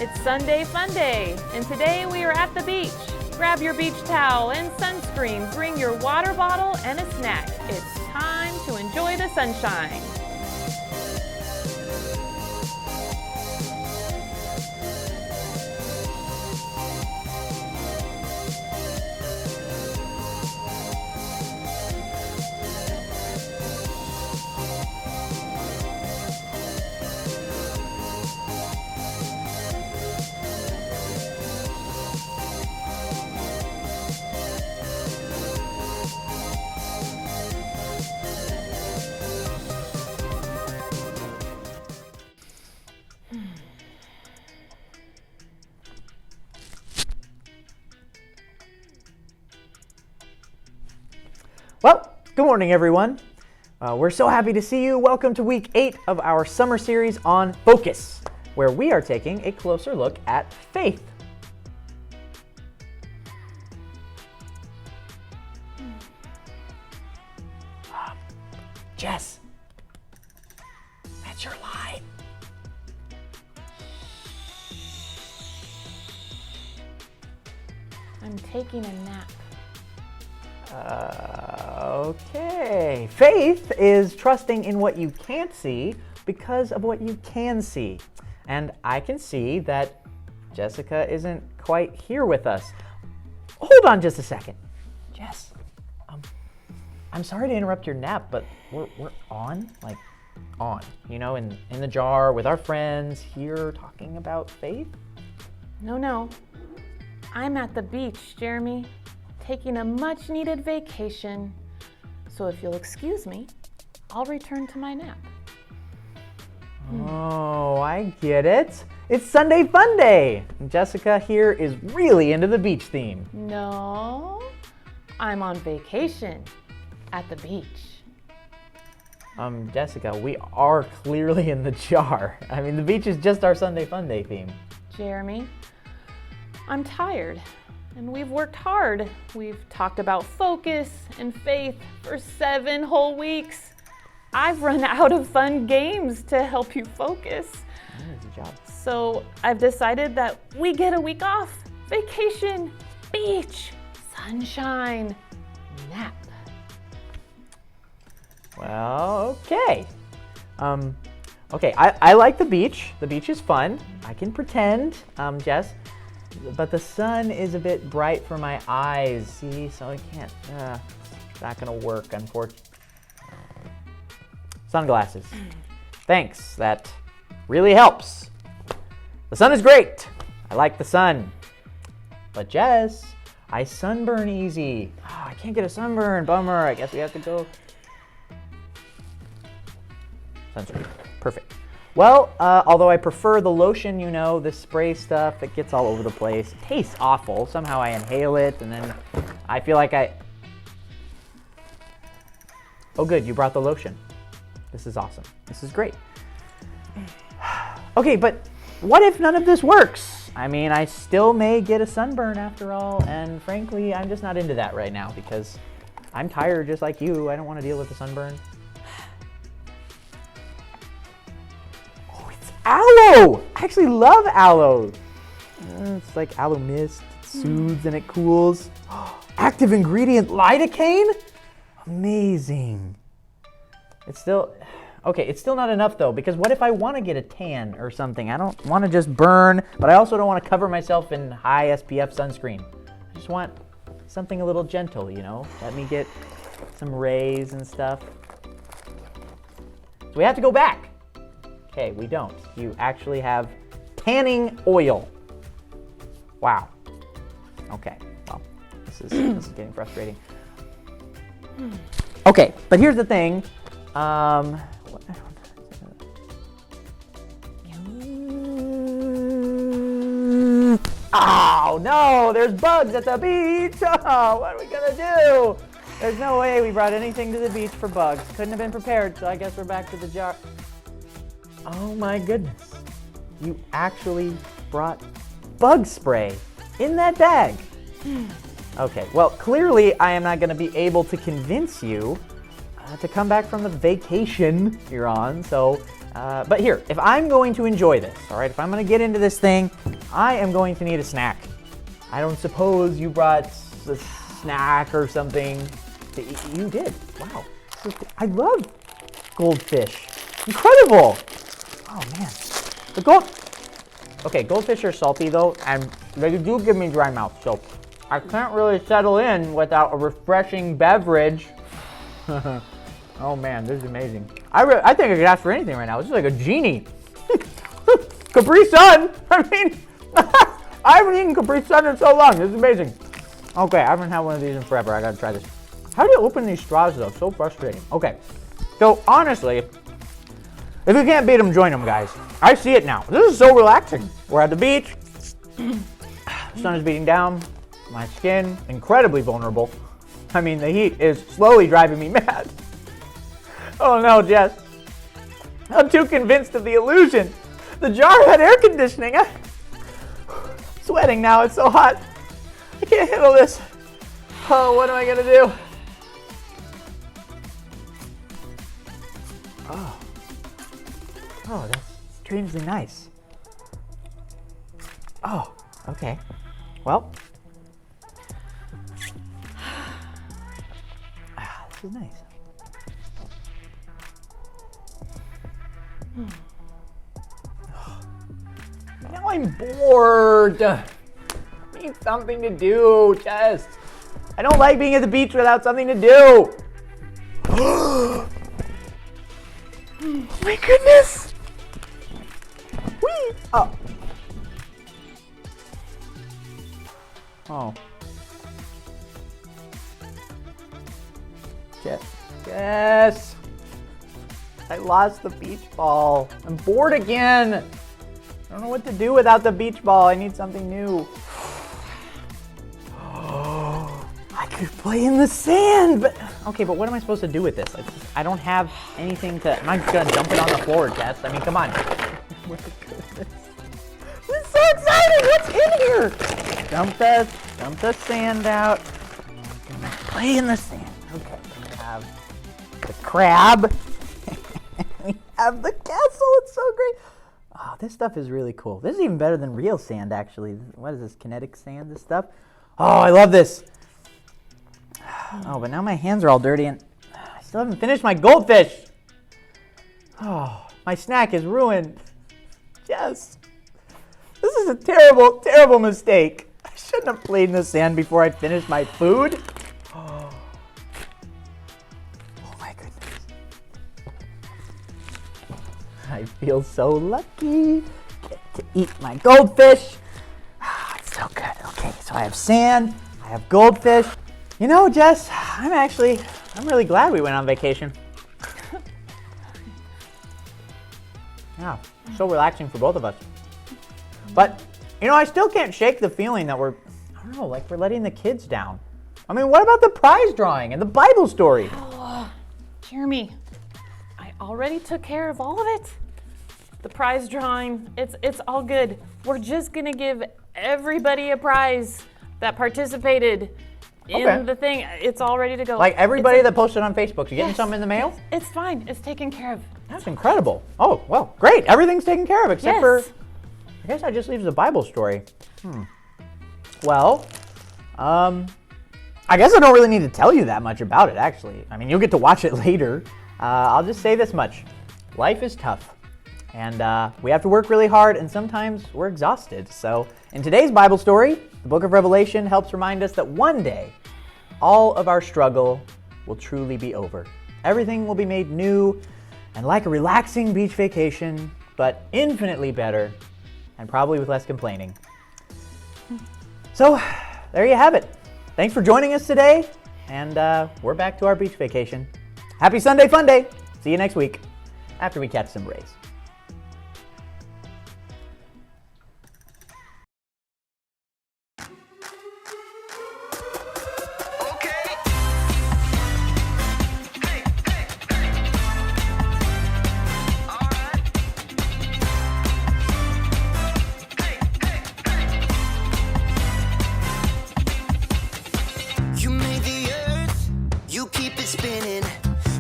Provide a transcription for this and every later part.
It's Sunday Fun Day, and today we are at the beach. Grab your beach towel and sunscreen, bring your water bottle and a snack. It's time to enjoy the sunshine. Well, good morning, everyone. We're so happy to see you. Welcome to week 8 of our summer series on Focus, where we are taking a closer look at faith. Jess, that's your line. I'm taking a nap. Okay. Faith is trusting in what you can't see because of what you can see. And I can see that Jessica isn't quite here with us. Hold on just a second. Jess, I'm sorry to interrupt your nap, but we're on, in the jar with our friends here talking about faith. No. I'm at the beach, Jeremy, taking a much-needed vacation. So if you'll excuse me, I'll return to my nap. Oh, I get it. It's Sunday Fun Day. Jessica here is really into the beach theme. No, I'm on vacation at the beach. Jessica, we are clearly in the jar. I mean, the beach is just our Sunday Fun Day theme. Jeremy, I'm tired. And we've worked hard. We've talked about focus and faith for 7 whole weeks. I've run out of fun games to help you focus. Good job. So I've decided that we get a week off. Vacation, beach, sunshine, nap. Well, okay. I like the beach. The beach is fun. I can pretend, Jess. But the sun is a bit bright for my eyes, see? So I can't, it's not gonna work, unfortunately. Sunglasses. Thanks, that really helps. The sun is great. I like the sun. But Jess, I sunburn easy. Oh, I can't get a sunburn, bummer. I guess we have to go. Sunscreen, perfect. Well, although I prefer the lotion, the spray stuff that gets all over the place. It tastes awful. Somehow I inhale it, and then I feel like Oh, good, you brought the lotion. This is awesome. This is great. Okay, but what if none of this works? I mean, I still may get a sunburn after all, and frankly, I'm just not into that right now because I'm tired just like you. I don't want to deal with the sunburn. Aloe! I actually love aloe. It's like aloe mist. It soothes and it cools. Active ingredient lidocaine? Amazing. It's still not enough though, because what if I want to get a tan or something? I don't want to just burn, but I also don't want to cover myself in high SPF sunscreen. I just want something a little gentle, Let me get some rays and stuff. So we have to go back. Okay, we don't. You actually have tanning oil. Wow. Okay, well, this is getting frustrating. Okay, but here's the thing. Oh no, there's bugs at the beach. Oh, what are we gonna do? There's no way we brought anything to the beach for bugs. Couldn't have been prepared, so I guess we're back to the jar. Oh my goodness. You actually brought bug spray in that bag. Okay, well, clearly I am not going to be able to convince you to come back from the vacation you're on, so But here, if I'm going to enjoy this, all right, if I'm going to get into this thing, I am going to need a snack. I don't suppose you brought a snack or something to eat. You did. Wow. I love goldfish. Incredible. Oh, man. Goldfish are salty, though, and they do give me dry mouth, so I can't really settle in without a refreshing beverage. Oh, man, this is amazing. I think I could ask for anything right now. This is like a genie. Capri Sun. I mean, I haven't eaten Capri Sun in so long. This is amazing. Okay, I haven't had one of these in forever. I gotta try this. How do you open these straws, though? So frustrating. Okay, so honestly, if you can't beat them, join them, guys. I see it now. This is so relaxing. We're at the beach. The sun is beating down. My skin, incredibly vulnerable. I mean, the heat is slowly driving me mad. Oh no, Jess. I'm too convinced of the illusion. The jar had air conditioning. I'm sweating now, it's so hot. I can't handle this. Oh, what am I gonna do? Oh, that's strangely nice. Oh, okay. Well. This is nice. Now I'm bored. I need something to do, Jess. I don't like being at the beach without something to do. Oh my goodness. Whee! Oh. Oh. Yes. I lost the beach ball. I'm bored again. I don't know what to do without the beach ball. I need something new. Oh, I could play in the sand, but okay, but what am I supposed to do with this? I don't have anything to. I'm not gonna dump it on the floor, Jess. I mean, come on. Oh my goodness. This is so exciting. What's in here? Dump the sand out. I'm gonna play in the sand. Okay, we have the crab. We have the castle. It's so great. Oh, this stuff is really cool. This is even better than real sand, actually. What is this, kinetic sand, this stuff? Oh, I love this. Oh, but now my hands are all dirty and I still haven't finished my goldfish. Oh, my snack is ruined. Yes. This is a terrible, terrible mistake. I shouldn't have played in the sand before I finished my food. Oh my goodness. I feel so lucky. Get to eat my goldfish. Ah, it's so good. Okay, so I have sand, I have goldfish. You know, Jess, I'm really glad we went on vacation. Yeah, so relaxing for both of us. But, you know, I still can't shake the feeling that we're letting the kids down. I mean, what about the prize drawing and the Bible story? Oh, Jeremy, I already took care of all of it. The prize drawing, it's all good. We're just gonna give everybody a prize that participated in the thing. It's all ready to go. Like everybody that posted on Facebook, you getting something in the mail? It's fine, it's taken care of. That's incredible. Oh, well, great. Everything's taken care of except for, I guess that just leaves the Bible story. Well, I guess I don't really need to tell you that much about it, actually. I mean, you'll get to watch it later. I'll just say this much. Life is tough. And we have to work really hard, and sometimes we're exhausted. So in today's Bible story, the book of Revelation helps remind us that one day, all of our struggle will truly be over. Everything will be made new and like a relaxing beach vacation, but infinitely better and probably with less complaining. So there you have it. Thanks for joining us today, and we're back to our beach vacation. Happy Sunday Fun Day. See you next week after we catch some rays.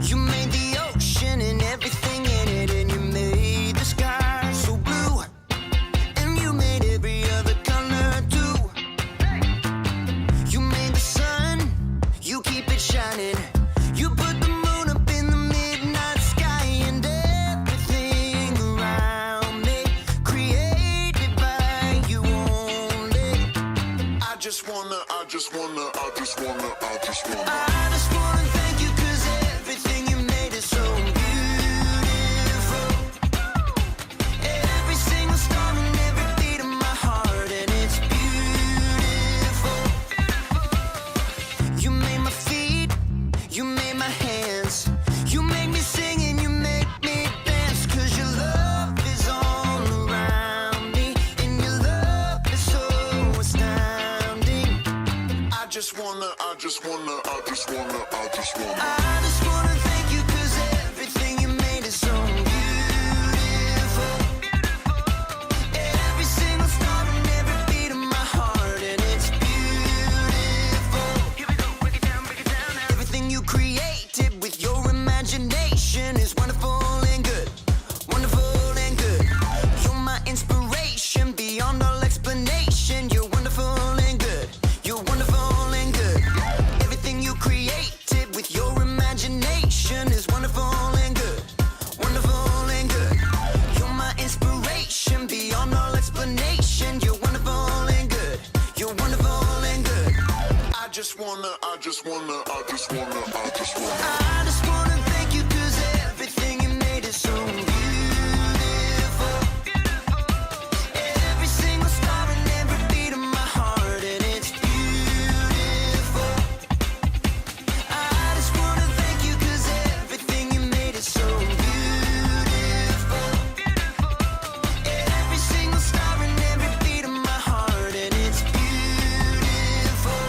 You made the ocean and everything in it, and you made night. You put the moon up in the midnight sky, and everything around me created by you only. I just wanna I just wanna thank you, 'cause everything you made is so beautiful. Every single star and every beat of my heart, and it's beautiful. You made my feet, you made my hands, you made me sing and you make me dance, 'cause your love is all around me, and your love is so astounding. I just wanna thank you, 'cause everything you made is so beautiful. Every single star and every beat of my heart, and it's beautiful. Here we go, break it down now. Everything you created with your imagination is wonderful and good, wonderful and good. You're my inspiration beyond all explanation. You're wonderful and good, you're wonderful and good. Everything you created with your imagination is wonderful and good, wonderful and good. You're my inspiration beyond all explanation. You're wonderful and good, you're wonderful and good. I just wanna thank you, 'cause everything you made is so beautiful. Every single star and every beat of my heart, and it's beautiful. I just wanna thank you, 'cause everything you made is so beautiful. Every single star and every beat of my heart, and it's beautiful.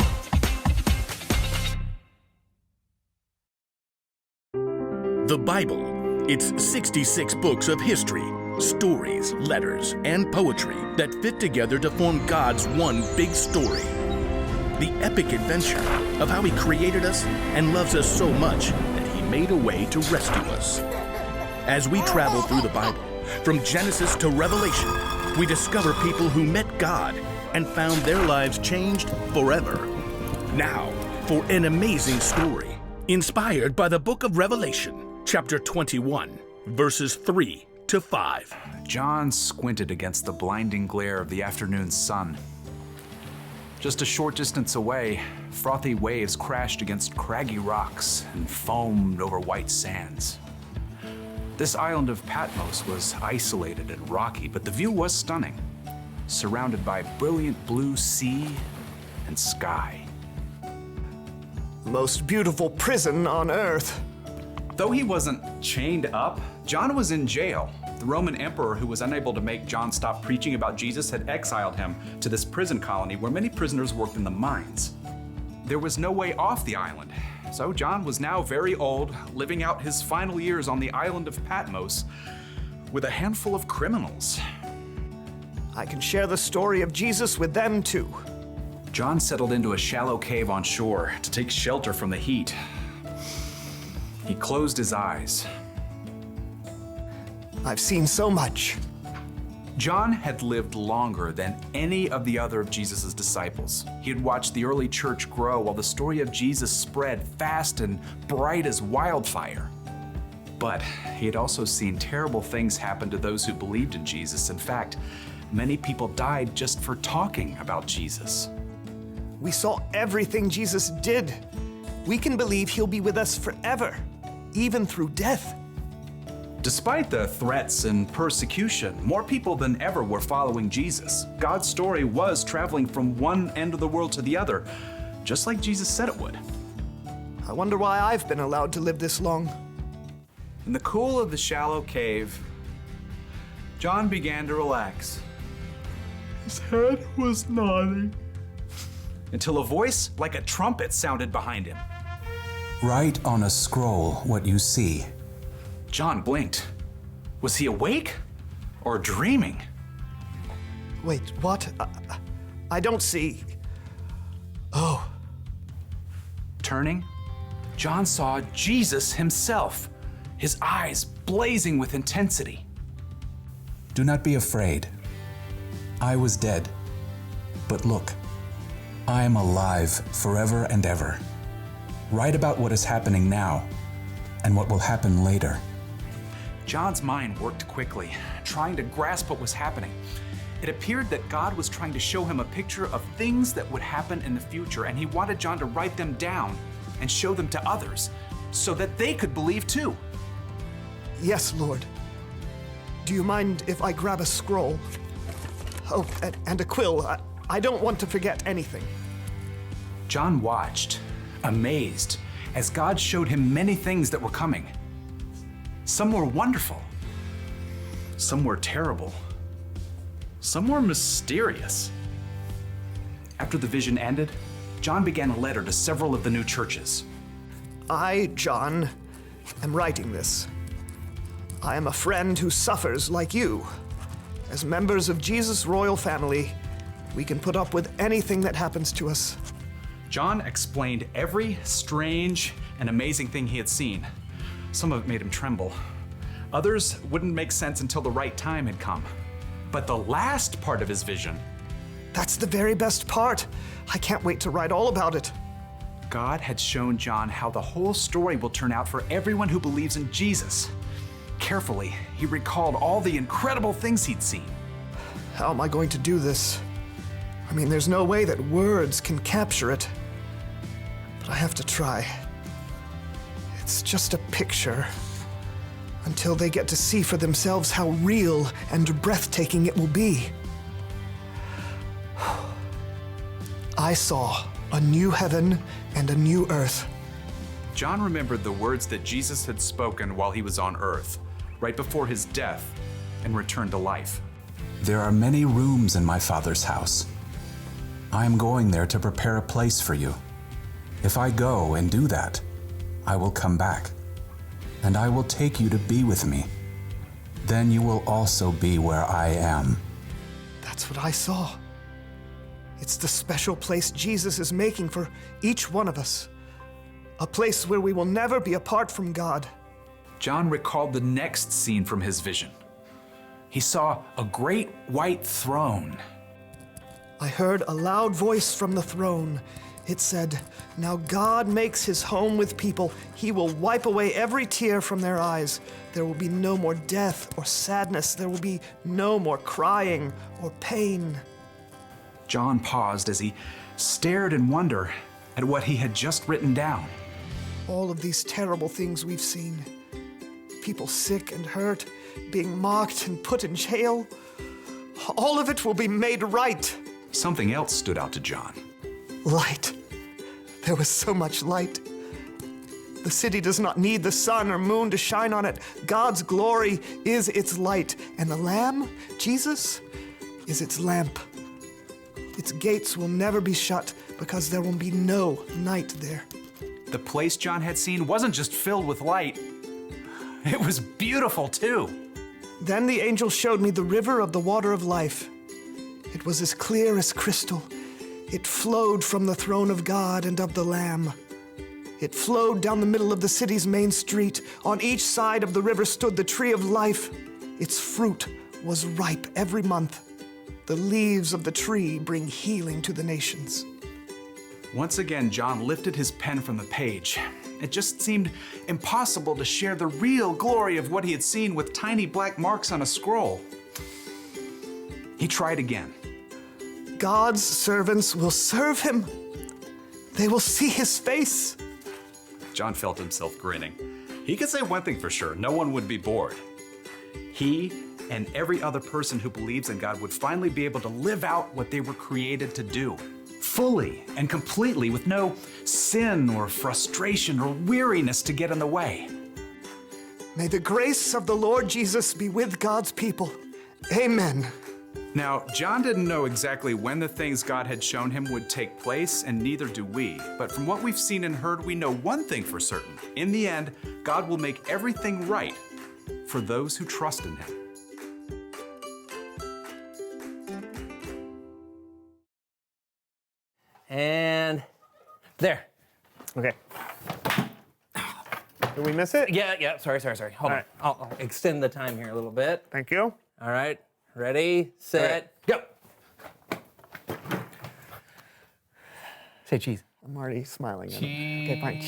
The Bible. It's 66 books of history, stories, letters, and poetry that fit together to form God's one big story. The epic adventure of how He created us and loves us so much that He made a way to rescue us. As we travel through the Bible, from Genesis to Revelation, we discover people who met God and found their lives changed forever. Now, for an amazing story inspired by the book of Revelation, chapter 21, verses 3 to 5. John squinted against the blinding glare of the afternoon sun. Just a short distance away, frothy waves crashed against craggy rocks and foamed over white sands. This island of Patmos was isolated and rocky, but the view was stunning, surrounded by brilliant blue sea and sky. Most beautiful prison on earth. Though he wasn't chained up, John was in jail. The Roman emperor, who was unable to make John stop preaching about Jesus, had exiled him to this prison colony where many prisoners worked in the mines. There was no way off the island, so John was now very old, living out his final years on the island of Patmos with a handful of criminals. I can share the story of Jesus with them too. John settled into a shallow cave on shore to take shelter from the heat. He closed his eyes. I've seen so much. John had lived longer than any of the other of Jesus' disciples. He had watched the early church grow while the story of Jesus spread fast and bright as wildfire. But he had also seen terrible things happen to those who believed in Jesus. In fact, many people died just for talking about Jesus. We saw everything Jesus did. We can believe He'll be with us forever, even through death. Despite the threats and persecution, more people than ever were following Jesus. God's story was traveling from one end of the world to the other, just like Jesus said it would. I wonder why I've been allowed to live this long. In the cool of the shallow cave, John began to relax. His head was nodding until a voice like a trumpet sounded behind him. Write on a scroll what you see. John blinked. Was he awake or dreaming? Wait, what? I don't see. Oh. Turning, John saw Jesus himself, his eyes blazing with intensity. Do not be afraid. I was dead, but look, I am alive forever and ever. Write about what is happening now and what will happen later. John's mind worked quickly, trying to grasp what was happening. It appeared that God was trying to show him a picture of things that would happen in the future, and he wanted John to write them down and show them to others so that they could believe too. Yes, Lord. Do you mind if I grab a scroll? Oh, and a quill. I don't want to forget anything. John watched, amazed, as God showed him many things that were coming. Some were wonderful. Some were terrible. Some were mysterious. After the vision ended, John began a letter to several of the new churches. I, John, am writing this. I am a friend who suffers like you. As members of Jesus' royal family, we can put up with anything that happens to us. John explained every strange and amazing thing he had seen. Some of it made him tremble. Others wouldn't make sense until the right time had come. But the last part of his vision, That's the very best part. I can't wait to write all about it. God had shown John how the whole story will turn out for everyone who believes in Jesus. Carefully, he recalled all the incredible things he'd seen. How am I going to do this? I mean, there's no way that words can capture it. But I have to try. It's just a picture. Until they get to see for themselves how real and breathtaking it will be. I saw a new heaven and a new earth. John remembered the words that Jesus had spoken while he was on earth, right before his death and return to life. There are many rooms in my Father's house. I am going there to prepare a place for you. If I go and do that, I will come back, and I will take you to be with me. Then you will also be where I am. That's what I saw. It's the special place Jesus is making for each one of us. A place where we will never be apart from God. John recalled the next scene from his vision. He saw a great white throne. I heard a loud voice from the throne. It said, "Now God makes his home with people. He will wipe away every tear from their eyes. There will be no more death or sadness. There will be no more crying or pain." John paused as he stared in wonder at what he had just written down. All of these terrible things we've seen. People sick and hurt, being mocked and put in jail. All of it will be made right. Something else stood out to John. Light. There was so much light. The city does not need the sun or moon to shine on it. God's glory is its light, and the Lamb, Jesus, is its lamp. Its gates will never be shut because there will be no night there. The place John had seen wasn't just filled with light, it was beautiful too. Then the angel showed me the river of the water of life. It was as clear as crystal. It flowed from the throne of God and of the Lamb. It flowed down the middle of the city's main street. On each side of the river stood the tree of life. Its fruit was ripe every month. The leaves of the tree bring healing to the nations. Once again, John lifted his pen from the page. It just seemed impossible to share the real glory of what he had seen with tiny black marks on a scroll. He tried again. God's servants will serve him. They will see his face. John felt himself grinning. He could say one thing for sure, no one would be bored. He and every other person who believes in God would finally be able to live out what they were created to do, fully and completely, with no sin or frustration or weariness to get in the way. May the grace of the Lord Jesus be with God's people. Amen. Now, John didn't know exactly when the things God had shown him would take place, and neither do we. But from what we've seen and heard, we know one thing for certain. In the end, God will make everything right for those who trust in him. And there. Okay. Did we miss it? Yeah, sorry. Hold on. right. I'll extend the time here a little bit. Thank you. All right. Ready, set, go. Say cheese. I'm already smiling at him. Okay, fine.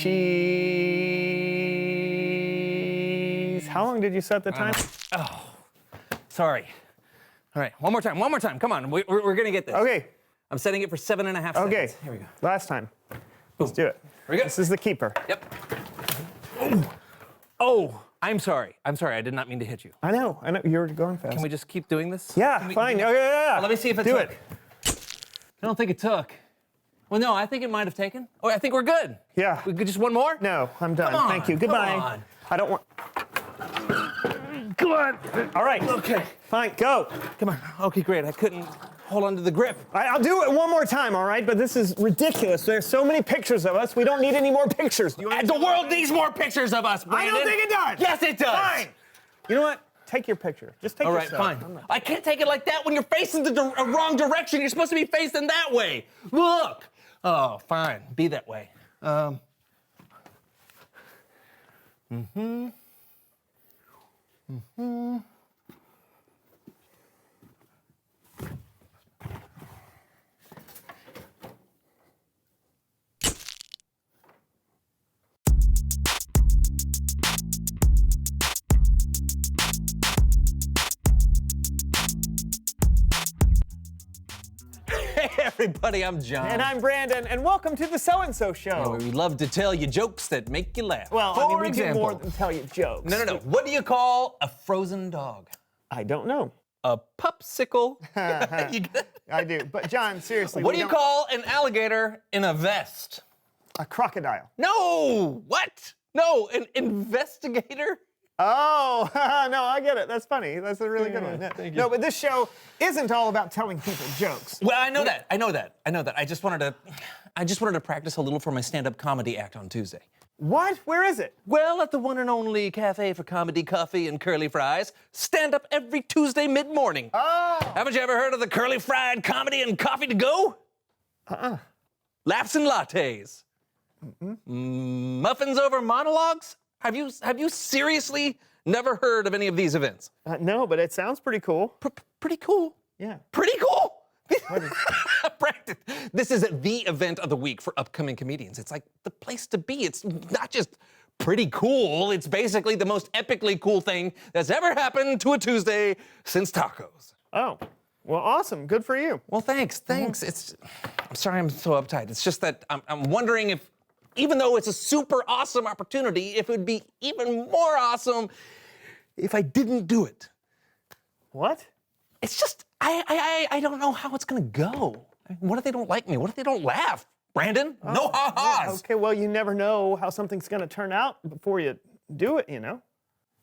Cheese. How long did you set the time? Sorry. All right, one more time. Come on, we're gonna get this. Okay. I'm setting it for 7.5 seconds. Okay. Here we go. Last time. Let's do it. Here we go. This is the keeper. Yep. Oh, I'm sorry. I did not mean to hit you. I know. You were going fast. Can we just keep doing this? Yeah, Can we- fine. Yeah. Let me see if it do took. it. I don't think it took. Well, no, I think it might have taken. Oh, I think we're good. Yeah. We could just one more? No, I'm done. Come on, Thank you. come Goodbye. on. I don't want. Come on. All right. Okay. Fine. Go. Come on. Okay, great. I couldn't hold on to the grip. I'll do it one more time, all right? But this is ridiculous. There's so many pictures of us. We don't need any more pictures. The world needs more pictures of us, I Brandon. don't think it does. Yes, it does. Fine. You know what? Take your picture. Just take All right, yourself. fine. I'm not- I can't take it like that when you're facing the wrong direction. You're supposed to be facing that way. Look. Oh, fine. Be that way. Hey, everybody, I'm John. And I'm Brandon, and welcome to the So-and-So Show. We love to tell you jokes that make you laugh. Well, For I mean, we example, do more than tell you jokes. No. What do you call a frozen dog? I don't know. A popsicle. You get it? I do. But John, seriously. What we do you don't- call an alligator in a vest? A crocodile. No! What? No, an investigator? Oh, no, I get it. That's funny. That's a really good one. Yeah. thank you. No, but this show isn't all about telling people jokes. Well, I know that. I just wanted to practice a little for my stand-up comedy act on Tuesday. What? Where is it? Well, at the one and only Cafe for Comedy, Coffee, and Curly Fries. Stand up every Tuesday mid-morning. Oh. Haven't you ever heard of the Curly Fried Comedy and Coffee to Go? Laughs and lattes. Muffins over monologues? Have you seriously never heard of any of these events? No, but it sounds pretty cool. Pretty cool. Yeah. Pretty cool. Brandon, this is the event of the week for upcoming comedians. It's like the place to be. It's not just pretty cool. It's basically the most epically cool thing that's ever happened to a Tuesday since tacos. Oh, well, awesome. Good for you. Well, thanks. I'm sorry I'm so uptight. It's just that I'm wondering if, even though it's a super awesome opportunity, if it would be even more awesome if I didn't do it. What? It's just, I don't know how it's gonna go. What if they don't like me? What if they don't laugh? Brandon, no ha-has. Okay, well, you never know how something's going to turn out before you do it, you know?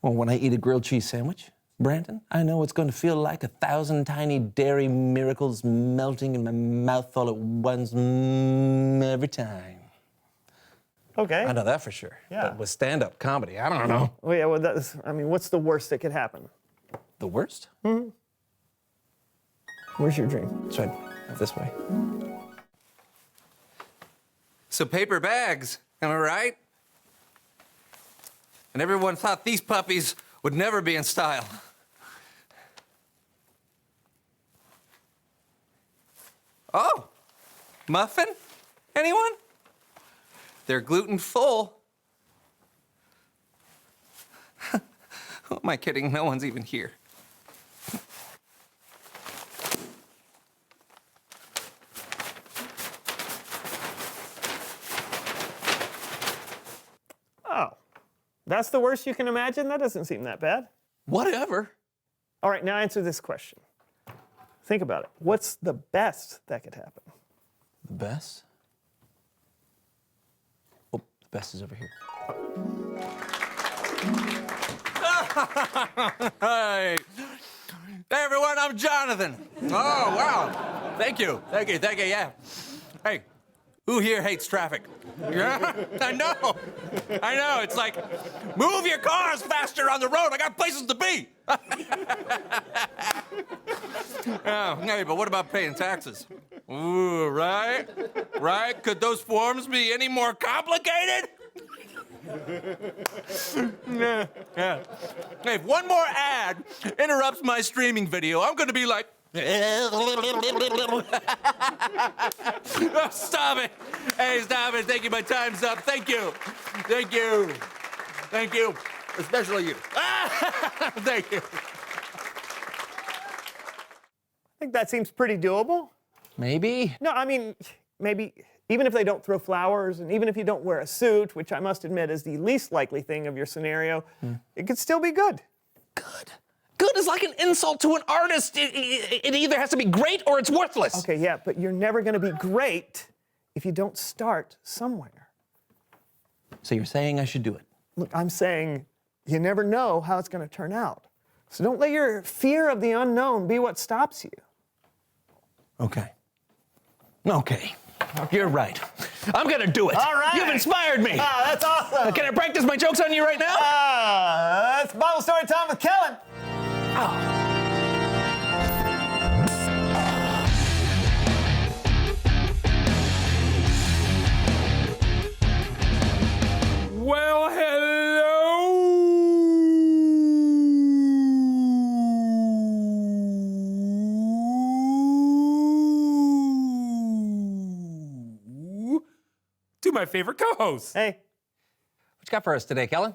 Well, when I eat a grilled cheese sandwich, Brandon, I know it's going to feel like 1,000 tiny dairy miracles melting in my mouth all at once every time. Okay. I know that for sure. Yeah. But with stand-up comedy, I don't know. Well, yeah, well, what's the worst that could happen? The worst? Where's your dream? It's right this way. So paper bags, am I right? And everyone thought these puppies would never be in style. Oh, muffin? Anyone? They're gluten full. Who am I kidding? No one's even here. Oh, that's the worst you can imagine? That doesn't seem that bad. Whatever. All right, now answer this question. Think about it. What's the best that could happen? The best? Oh, the best is over here. Hey. Hey, everyone, I'm Jonathan. Oh, wow. Thank you, yeah. Hey, who here hates traffic? Yeah, I know. It's like, move your cars faster on the road. I got places to be. Oh, hey, but what about paying taxes? Ooh, right? Could those forms be any more complicated? Yeah. Hey, if one more ad interrupts my streaming video, I'm gonna be like, Oh, stop it. Hey, stop it. Thank you. My time's up. Thank you. Thank you. Thank you. Especially you. Thank you. I think that seems pretty doable. Maybe. No, I mean, maybe even if they don't throw flowers and even if you don't wear a suit, which I must admit is the least likely thing of your scenario, it could still be good. Good. Good is like an insult to an artist. It either has to be great or it's worthless. Okay, yeah, but you're never going to be great if you don't start somewhere. So you're saying I should do it? Look, I'm saying you never know how it's going to turn out. So don't let your fear of the unknown be what stops you. Okay. Okay. You're right. I'm gonna do it. All right. You've inspired me. Ah, that's awesome. Can I practice my jokes on you right now? That's Bible Story Time with Kellen. Well, hello to my favorite co-host. Hey. What you got for us today, Kellen?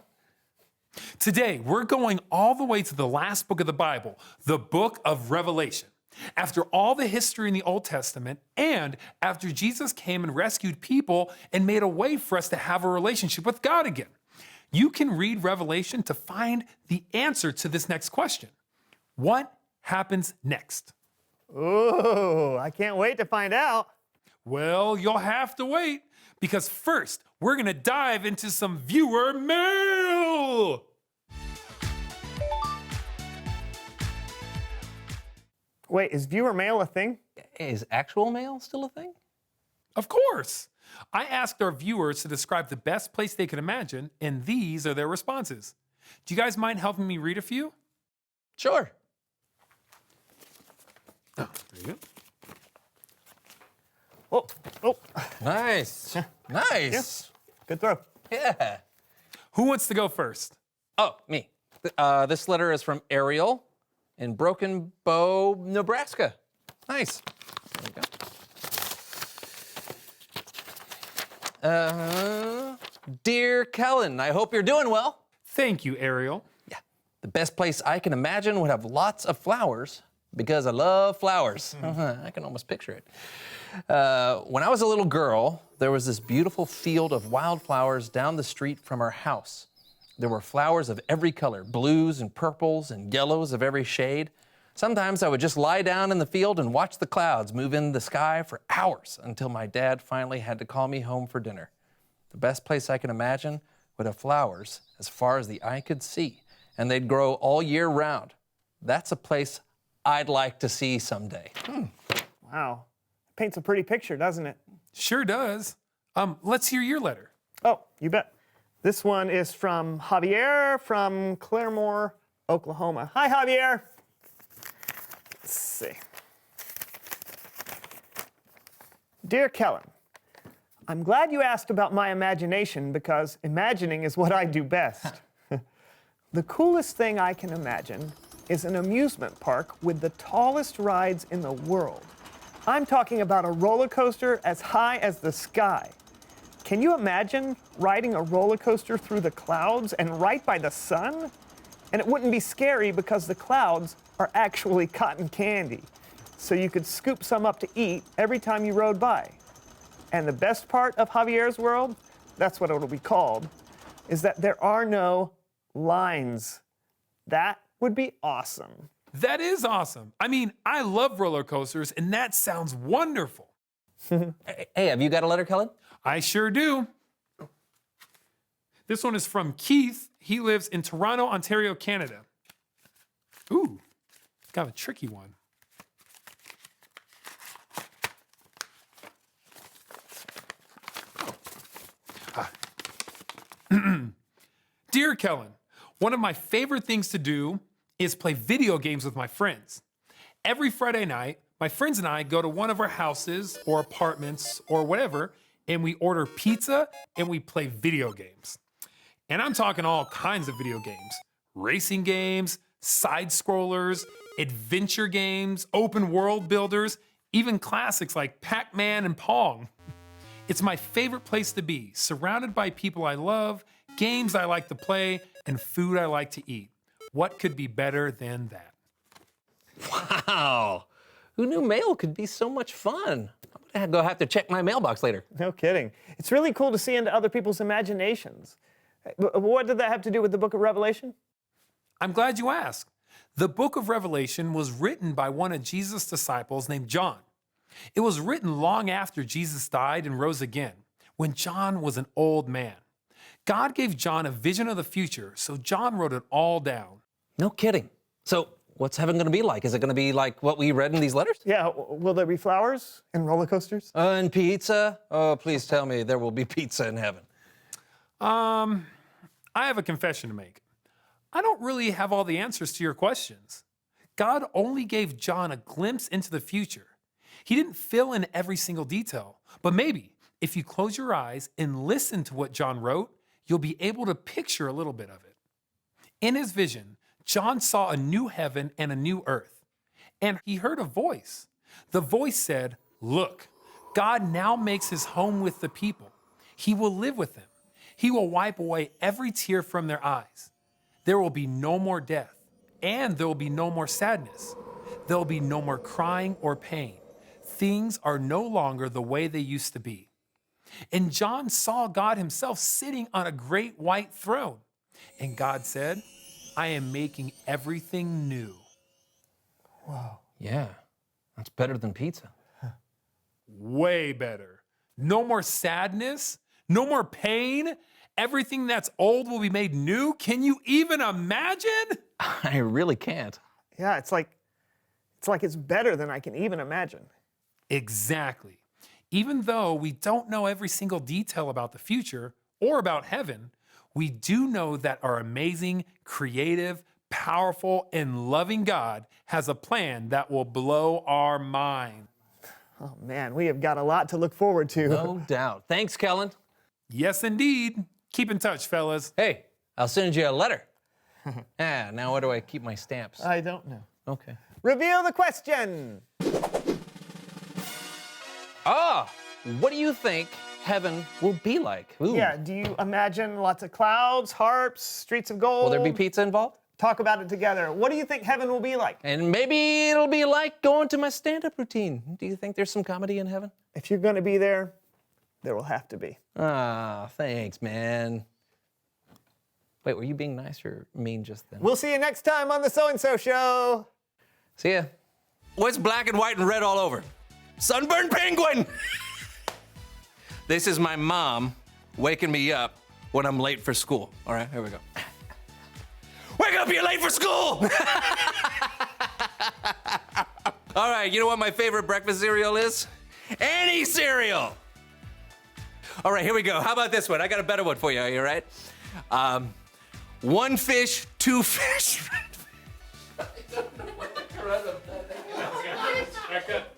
Today, we're going all the way to the last book of the Bible, the book of Revelation. After all the history in the Old Testament, and after Jesus came and rescued people and made a way for us to have a relationship with God again. You can read Revelation to find the answer to this next question. What happens next? Ooh, I can't wait to find out. Well, you'll have to wait, because first, we're gonna dive into some viewer mail. Wait, is viewer mail a thing? Is actual mail still a thing? Of course. I asked our viewers to describe the best place they could imagine, and these are their responses. Do you guys mind helping me read a few? Sure. Oh, there you Oh, go. oh. Nice. Nice. Good throw. Yeah. Who wants to go first? Oh, me. This letter is from Ariel in Broken Bow, Nebraska. Nice. There you go. Dear Kellen, I hope you're doing well. Thank you, Ariel. Yeah. The best place I can imagine would have lots of flowers because I love flowers. I can almost picture it. When I was a little girl, there was this beautiful field of wildflowers down the street from our house. There were flowers of every color, blues and purples and yellows of every shade. Sometimes I would just lie down in the field and watch the clouds move in the sky for hours until my dad finally had to call me home for dinner. The best place I can imagine would have flowers as far as the eye could see, and they'd grow all year round. That's a place I'd like to see someday. Wow. Paints a pretty picture, doesn't it? Sure does. Let's hear your letter. Oh, you bet. This one is from Javier from Claremore, Oklahoma. Hi, Javier. Let's see. Dear Kellen, I'm glad you asked about my imagination because imagining is what I do best. The coolest thing I can imagine is an amusement park with the tallest rides in the world. I'm talking about a roller coaster as high as the sky. Can you imagine riding a roller coaster through the clouds and right by the sun? And it wouldn't be scary because the clouds are actually cotton candy. So you could scoop some up to eat every time you rode by. And the best part of Javier's world, that's what it'll be called, is that there are no lines. That would be awesome. That is awesome. I mean, I love roller coasters, and that sounds wonderful. Hey, have you got a letter, Kellen? I sure do. This one is from Keith. He lives in Toronto, Ontario, Canada. Ooh, got a tricky one. Dear Kellen, one of my favorite things to do is play video games with my friends. Every Friday night, my friends and I go to one of our houses or apartments or whatever, and we order pizza and we play video games. And I'm talking all kinds of video games. Racing games, side scrollers, adventure games, open world builders, even classics like Pac-Man and Pong. It's my favorite place to be, surrounded by people I love, games I like to play, and food I like to eat. What could be better than that? Wow. Who knew mail could be so much fun? I'm gonna have to check my mailbox later. No kidding. It's really cool to see into other people's imaginations. What did that have to do with the book of Revelation? I'm glad you asked. The book of Revelation was written by one of Jesus' disciples named John. It was written long after Jesus died and rose again, when John was an old man. God gave John a vision of the future, so John wrote it all down. No kidding. So, what's heaven gonna be like? Is it gonna be like what we read in these letters? Yeah, will there be flowers and roller coasters? And pizza? Oh, please tell me there will be pizza in heaven. I have a confession to make. I don't really have all the answers to your questions. God only gave John a glimpse into the future. He didn't fill in every single detail, but maybe if you close your eyes and listen to what John wrote, you'll be able to picture a little bit of it. In his vision, John saw a new heaven and a new earth, and he heard a voice. The voice said, "Look, God now makes his home with the people. He will live with them. He will wipe away every tear from their eyes. There will be no more death, and there will be no more sadness. There will be no more crying or pain. Things are no longer the way they used to be." And John saw God himself sitting on a great white throne. And God said, "I am making everything new." Wow. Yeah, that's better than pizza. Way better. No more sadness, no more pain. Everything that's old will be made new. Can you even imagine? I really can't. Yeah, it's like it's better than I can even imagine. Exactly. Even though we don't know every single detail about the future or about heaven, we do know that our amazing, creative, powerful, and loving God has a plan that will blow our mind. Oh man, we have got a lot to look forward to. No doubt. Thanks, Kellen. Yes, indeed. Keep in touch, fellas. Hey, I'll send you a letter. Now where do I keep my stamps? I don't know. Okay. Reveal the question. What do you think heaven will be like? Ooh. Yeah, do you imagine lots of clouds, harps, streets of gold? Will there be pizza involved? Talk about it together. What do you think heaven will be like? And maybe it'll be like going to my stand-up routine. Do you think there's some comedy in heaven? If you're going to be there, there will have to be. Ah, thanks, man. Wait, were you being nice or mean just then? We'll see you next time on the So-and-So Show. See ya. What's black and white and red all over? Sunburned penguin! This is my mom waking me up when I'm late for school. All right, here we go. Wake up, you're late for school! All right, you know what my favorite breakfast cereal is? Any cereal! All right, here we go. How about this one? I got a better one for you, all right? One fish, two fish. Back up.